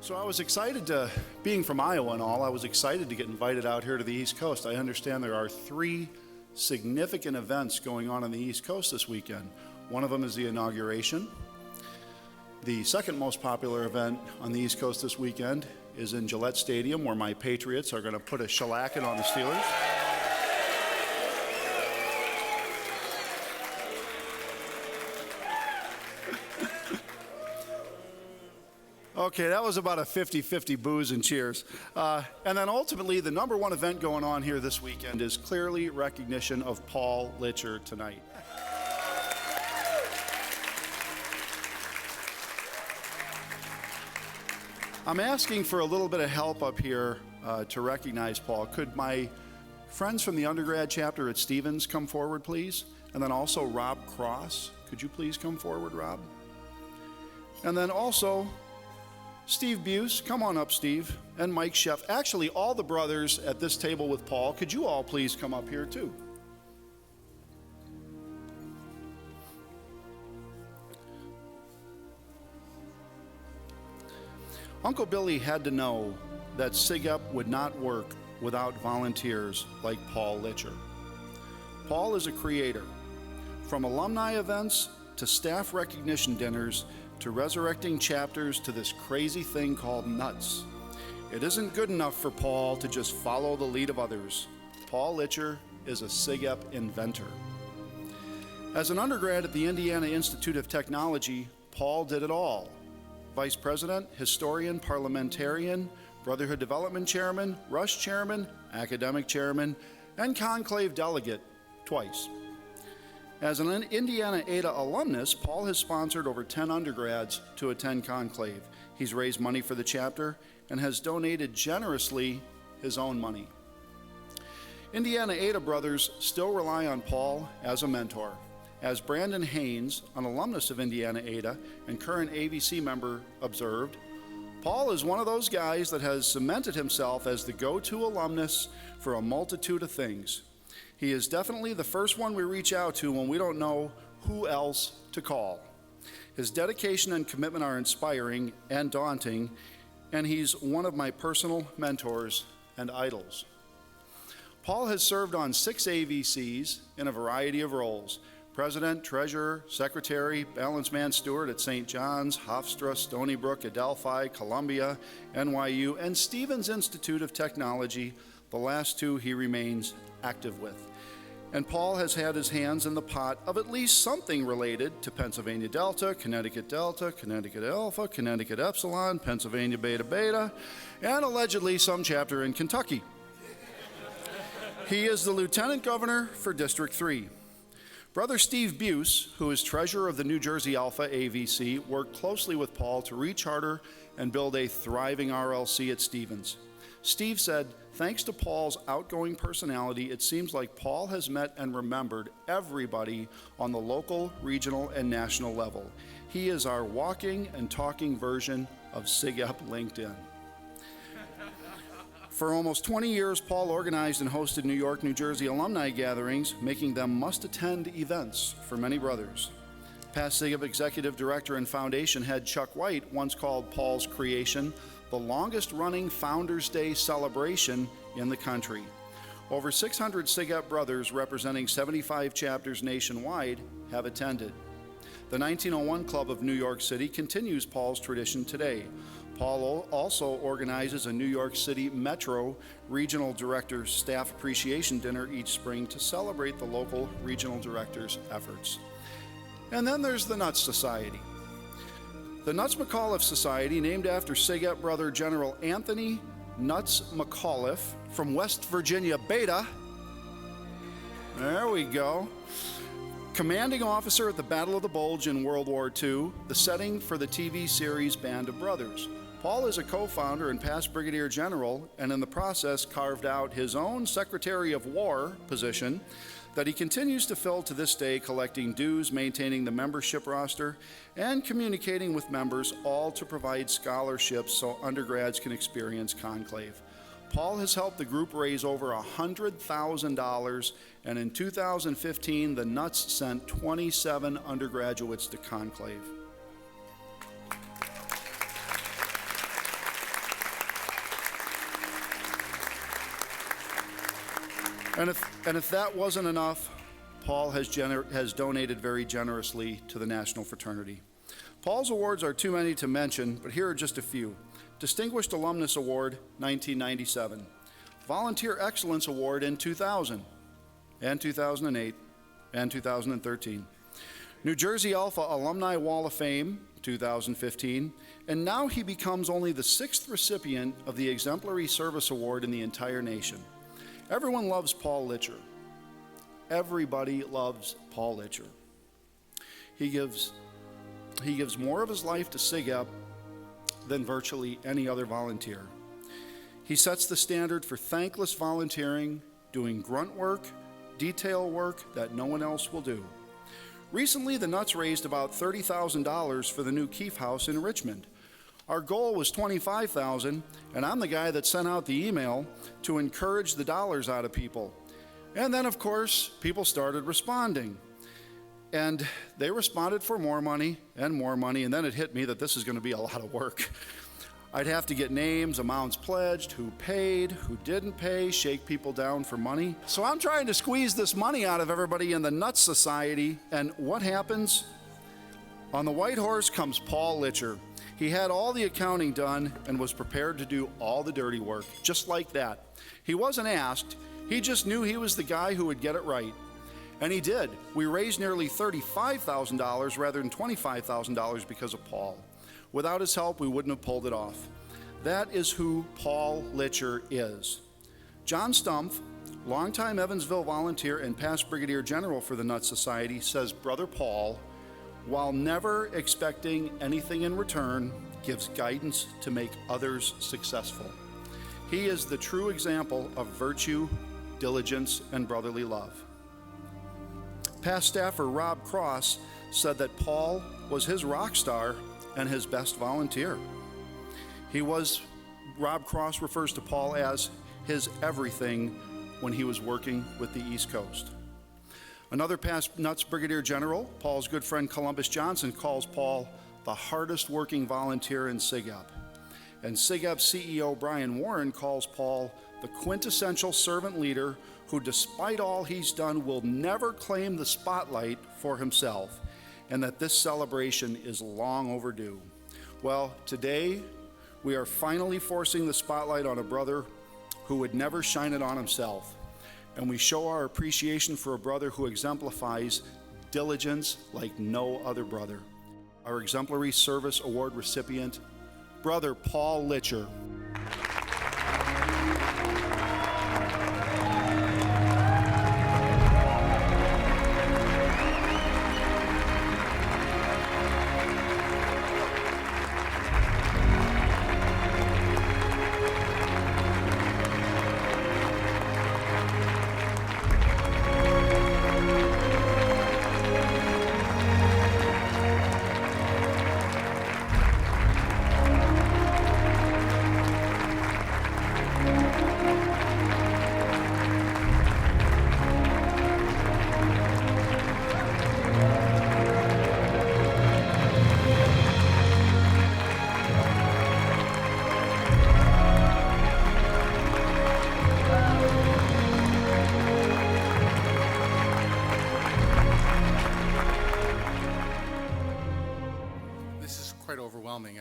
So I was excited to, being from Iowa and all, I was excited to get invited out here to the East Coast. I understand there are 3 significant events going on the East Coast this weekend. One of them is the inauguration. The second most popular event on the East Coast this weekend is in Gillette Stadium, where my Patriots are going to put a shellacking on the Steelers. Okay, that was about a 50-50 boos and cheers. And then ultimately, the number one event going on here this weekend is clearly recognition of Paul Litcher tonight. I'm asking for a little bit of help up here to recognize Paul. Could my friends from the undergrad chapter at Stevens come forward, please? And then also Rob Cross. Could you please come forward, Rob? And then also Steve Buse, come on up, Steve, and Mike Sheff. Actually, all the brothers at this table with Paul, could you all please come up here too? Uncle Billy had to know that SigEp would not work without volunteers like Paul Litcher. Paul is a creator. From alumni events to staff recognition dinners, to resurrecting chapters, to this crazy thing called nuts. It isn't good enough for Paul to just follow the lead of others. Paul Litcher is a SigEp inventor. As an undergrad at the Indiana Institute of Technology, Paul did it all. Vice president, historian, parliamentarian, Brotherhood Development chairman, Rush chairman, academic chairman, and conclave delegate twice. As an Indiana Ada alumnus, Paul has sponsored over 10 undergrads to attend conclave. He's raised money for the chapter and has donated generously his own money. Indiana Ada brothers still rely on Paul as a mentor. As Brandon Haynes, an alumnus of Indiana Ada and current AVC member, observed, Paul is one of those guys that has cemented himself as the go-to alumnus for a multitude of things. He is definitely the first one we reach out to when we don't know who else to call. His dedication and commitment are inspiring and daunting, and he's one of my personal mentors and idols. Paul has served on 6 AVCs in a variety of roles: president, treasurer, secretary, balance man steward at St. John's, Hofstra, Stony Brook, Adelphi, Columbia, NYU, and Stevens Institute of Technology. The last 2 he remains active with. And Paul has had his hands in the pot of at least something related to Pennsylvania Delta, Connecticut Alpha, Connecticut Epsilon, Pennsylvania Beta Beta, and allegedly some chapter in Kentucky. He is the lieutenant governor for District 3. Brother Steve Buse, who is treasurer of the New Jersey Alpha AVC, worked closely with Paul to recharter and build a thriving RLC at Stevens. Steve said, thanks to Paul's outgoing personality, it seems like Paul has met and remembered everybody on the local, regional, and national level. He is our walking and talking version of SigEp LinkedIn. For almost 20 years, Paul organized and hosted New York, New Jersey alumni gatherings, making them must-attend events for many brothers. Past SigEp executive director and foundation head Chuck White once called Paul's creation the longest-running Founders Day celebration in the country. Over 600 SigEp brothers representing 75 chapters nationwide have attended. The 1901 Club of New York City continues Paul's tradition today. Paul also organizes a New York City Metro Regional Director Staff Appreciation Dinner each spring to celebrate the local regional directors' efforts. And then there's the Nuts Society. The McAuliffe Society, named after SigEp brother General Anthony Nuts McAuliffe from West Virginia Beta. There we go. Commanding officer at the Battle of the Bulge in World War II, the setting for the TV series Band of Brothers. Paul is a co-founder and past brigadier general, and in the process carved out his own Secretary of War position that he continues to fill to this day, collecting dues, maintaining the membership roster, and communicating with members, all to provide scholarships so undergrads can experience conclave. Paul has helped the group raise over $100,000, and in 2015, the Nuts sent 27 undergraduates to conclave. And if that wasn't enough, Paul has donated very generously to the National Fraternity. Paul's awards are too many to mention, but here are just a few. Distinguished Alumnus Award, 1997. Volunteer Excellence Award in 2000, and 2008, and 2013. New Jersey Alpha Alumni Wall of Fame, 2015, and now he becomes only the 6th recipient of the Exemplary Service Award in the entire nation. Everyone loves Paul Litcher. Everybody loves Paul Litcher. He gives more of his life to SigEp than virtually any other volunteer. He sets the standard for thankless volunteering, doing grunt work, detail work that no one else will do. Recently, the Nuts raised about $30,000 for the new Keefe House in Richmond. Our goal was $25,000, and I'm the guy that sent out the email to encourage the dollars out of people. And then, of course, people started responding. And they responded for more money, and then it hit me that this is going to be a lot of work. I'd have to get names, amounts pledged, who paid, who didn't pay, shake people down for money. So I'm trying to squeeze this money out of everybody in the Nuts Society, and what happens? On the white horse comes Paul Litcher. He had all the accounting done and was prepared to do all the dirty work, just like that. He wasn't asked, he just knew he was the guy who would get it right. And he did. We raised nearly $35,000 rather than $25,000 because of Paul. Without his help, we wouldn't have pulled it off. That is who Paul Litcher is. John Stumpf, longtime Evansville volunteer and past brigadier general for the Nuts Society, says Brother Paul, while never expecting anything in return, gives guidance to make others successful. He is the true example of virtue, diligence, and brotherly love. Past staffer Rob Cross said that Paul was his rock star and his best volunteer. Rob Cross refers to Paul as his everything when he was working with the East Coast. Another past Nuts Brigadier General, Paul's good friend Columbus Johnson, calls Paul the hardest working volunteer in SigEp. And SigEp CEO Brian Warren calls Paul the quintessential servant leader who, despite all he's done, will never claim the spotlight for himself, and that this celebration is long overdue. Well, today we are finally forcing the spotlight on a brother who would never shine it on himself, and we show our appreciation for a brother who exemplifies diligence like no other brother. Our Exemplary Service Award recipient, Brother Paul Litcher.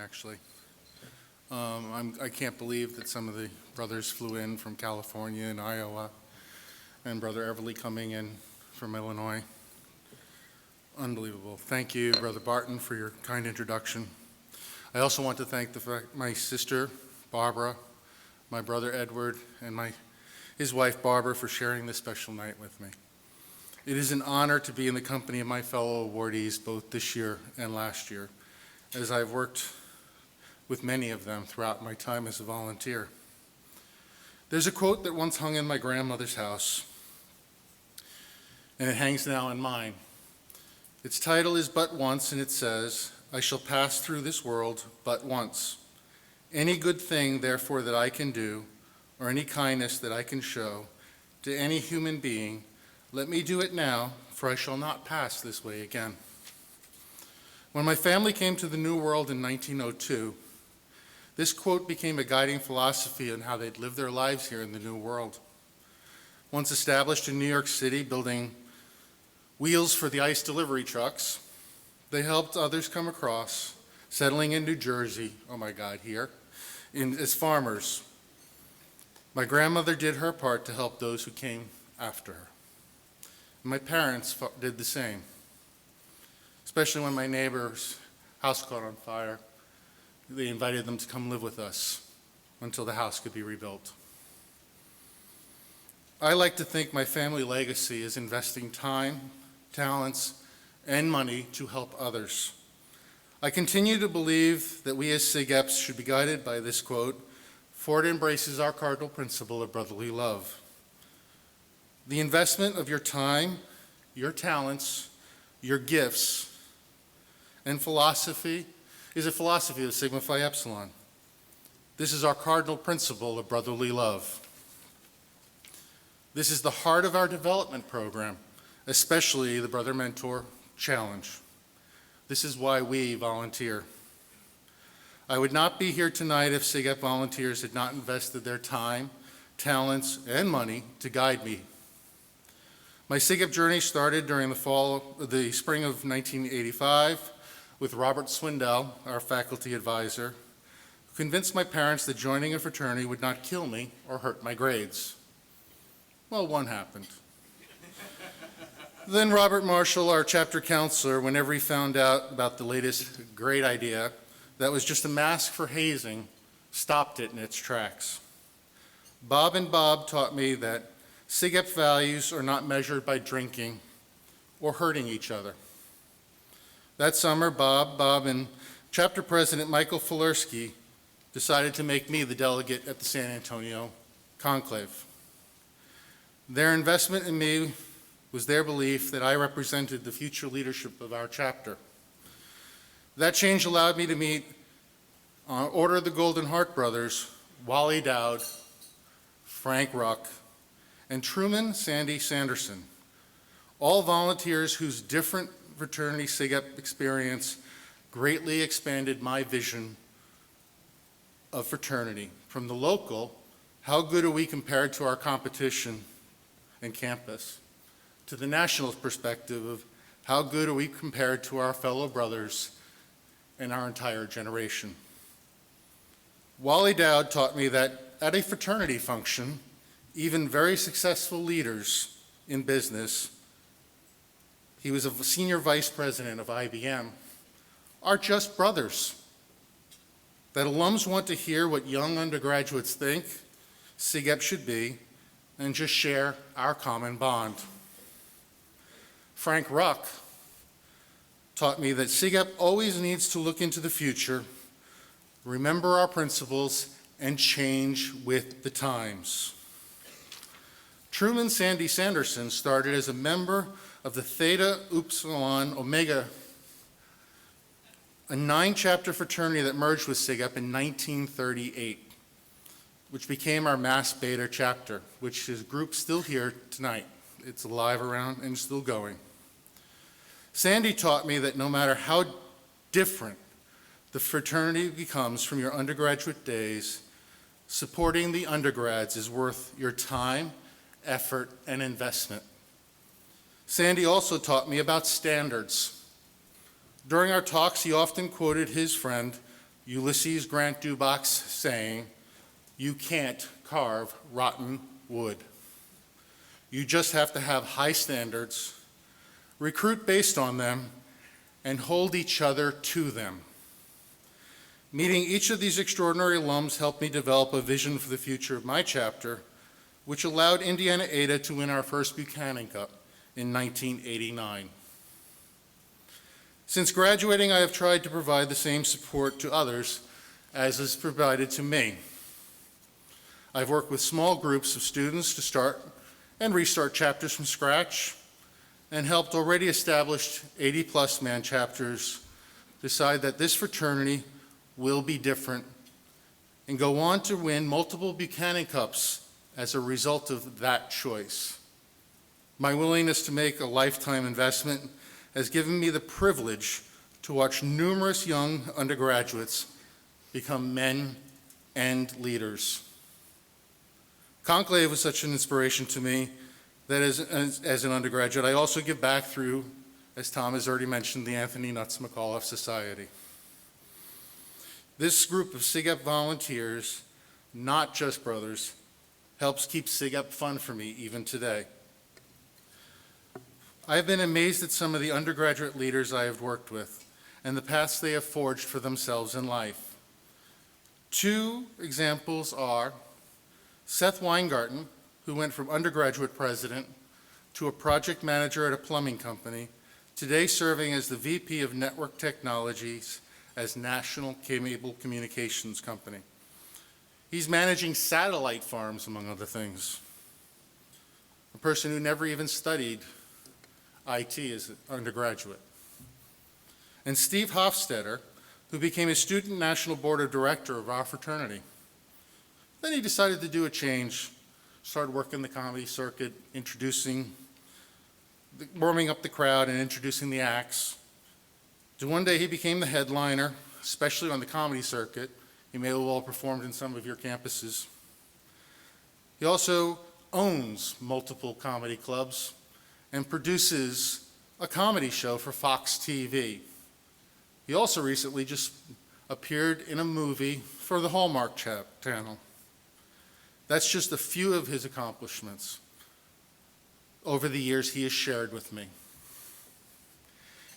Actually. I can't believe that some of the brothers flew in from California and Iowa, and Brother Everly coming in from Illinois. Unbelievable. Thank you, Brother Barton, for your kind introduction. I also want to thank my sister, Barbara, my brother Edward, and his wife, Barbara, for sharing this special night with me. It is an honor to be in the company of my fellow awardees both this year and last year, as I've worked with many of them throughout my time as a volunteer. There's a quote that once hung in my grandmother's house, and it hangs now in mine. Its title is But Once, and it says, I shall pass through this world but once. Any good thing, therefore, that I can do, or any kindness that I can show to any human being, let me do it now, for I shall not pass this way again. When my family came to the New World in 1902, this quote became a guiding philosophy on how they'd live their lives here in the New World. once established in New York City, building wheels for the ice delivery trucks. They helped others come across, settling in New Jersey, oh my God, here, as farmers. My grandmother did her part to help those who came after her. My parents did the same, especially when my neighbor's house caught on fire. They invited them to come live with us until the house could be rebuilt. I like to think my family legacy is investing time, talents, and money to help others. I continue to believe that we as SigEps should be guided by this quote, for it embraces our cardinal principle of brotherly love. The investment of your time, your talents, your gifts, and philosophy is a philosophy of Sigma Phi Epsilon. This is our cardinal principle of brotherly love. This is the heart of our development program, especially the Brother Mentor Challenge. This is why we volunteer. I would not be here tonight if SigEp volunteers had not invested their time, talents, and money to guide me. My SigEp journey started during the spring of 1985 with Robert Swindell, our faculty advisor, who convinced my parents that joining a fraternity would not kill me or hurt my grades. Well, one happened. Then Robert Marshall, our chapter counselor, whenever he found out about the latest great idea that was just a mask for hazing, stopped it in its tracks. Bob and Bob taught me that SigEp values are not measured by drinking or hurting each other. That summer, Bob, and chapter president Michael Filerski decided to make me the delegate at the San Antonio conclave. Their investment in me was their belief that I represented the future leadership of our chapter. That change allowed me to meet Order of the Golden Heart Brothers, Wally Dowd, Frank Ruck, and Truman Sandy Sanderson, all volunteers whose different fraternity SigEp experience greatly expanded my vision of fraternity. From the local, how good are we compared to our competition and campus, to the national perspective of how good are we compared to our fellow brothers and our entire generation. Wally Dowd taught me that at a fraternity function, even very successful leaders in business, he was a senior vice president of IBM, are just brothers. That alums want to hear what young undergraduates think SigEp should be and just share our common bond. Frank Ruck taught me that SigEp always needs to look into the future, remember our principles, and change with the times. Truman Sandy Sanderson started as a member of the Theta Epsilon Omega, a 9-chapter fraternity that merged with SigEp in 1938, which became our Mass Beta chapter, which is a group still here tonight. It's alive around and still going. Sandy taught me that no matter how different the fraternity becomes from your undergraduate days, supporting the undergrads is worth your time, effort, and investment. Sandy also taught me about standards. During our talks, he often quoted his friend Ulysses Grant Dubois saying, "You can't carve rotten wood. You just have to have high standards, recruit based on them, and hold each other to them." Meeting each of these extraordinary alums helped me develop a vision for the future of my chapter, which allowed Indiana Ada to win our first Buchanan Cup in 1989. Since graduating, I have tried to provide the same support to others as is provided to me. I've worked with small groups of students to start and restart chapters from scratch, and helped already established 80-plus man chapters decide that this fraternity will be different and go on to win multiple Buchanan Cups as a result of that choice. My willingness to make a lifetime investment has given me the privilege to watch numerous young undergraduates become men and leaders. Conclave was such an inspiration to me that as an undergraduate, I also give back through, as Tom has already mentioned, the Anthony Nuts McAuliffe Society. This group of SigEp volunteers, not just brothers, helps keep SigEp fun for me even today. I have been amazed at some of the undergraduate leaders I have worked with and the paths they have forged for themselves in life. Two examples are Seth Weingarten, who went from undergraduate president to a project manager at a plumbing company, today serving as the VP of Network Technologies as National Cable Communications Company. He's managing satellite farms, among other things. A person who never even studied IT as an undergraduate. And Steve Hofstra, who became a student national board of director of our fraternity. Then he decided to do a change, started working the comedy circuit, warming up the crowd and introducing the acts. So one day he became the headliner, especially on the comedy circuit. He may well have performed in some of your campuses. He also owns multiple comedy clubs and produces a comedy show for Fox TV. He also recently just appeared in a movie for the Hallmark Channel. That's just a few of his accomplishments over the years he has shared with me.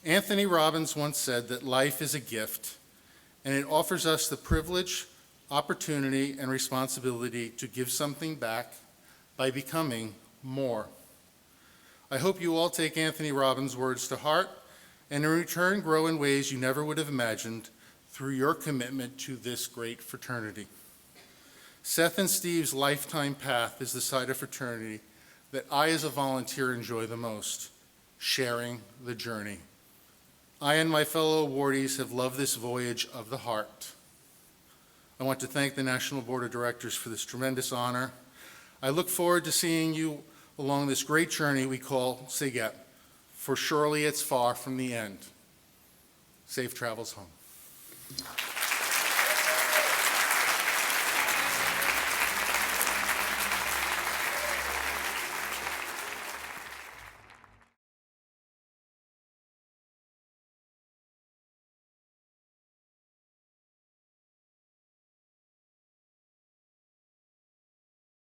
Anthony Robbins once said that life is a gift, and it offers us the privilege, opportunity, and responsibility to give something back by becoming more. I hope you all take Anthony Robbins' words to heart and in return grow in ways you never would have imagined through your commitment to this great fraternity. Seth and Steve's lifetime path is the side of fraternity that I as a volunteer enjoy the most, sharing the journey. I and my fellow awardees have loved this voyage of the heart. I want to thank the National Board of Directors for this tremendous honor. I look forward to seeing you along this great journey we call SigEp, for surely it's far from the end. Safe travels home.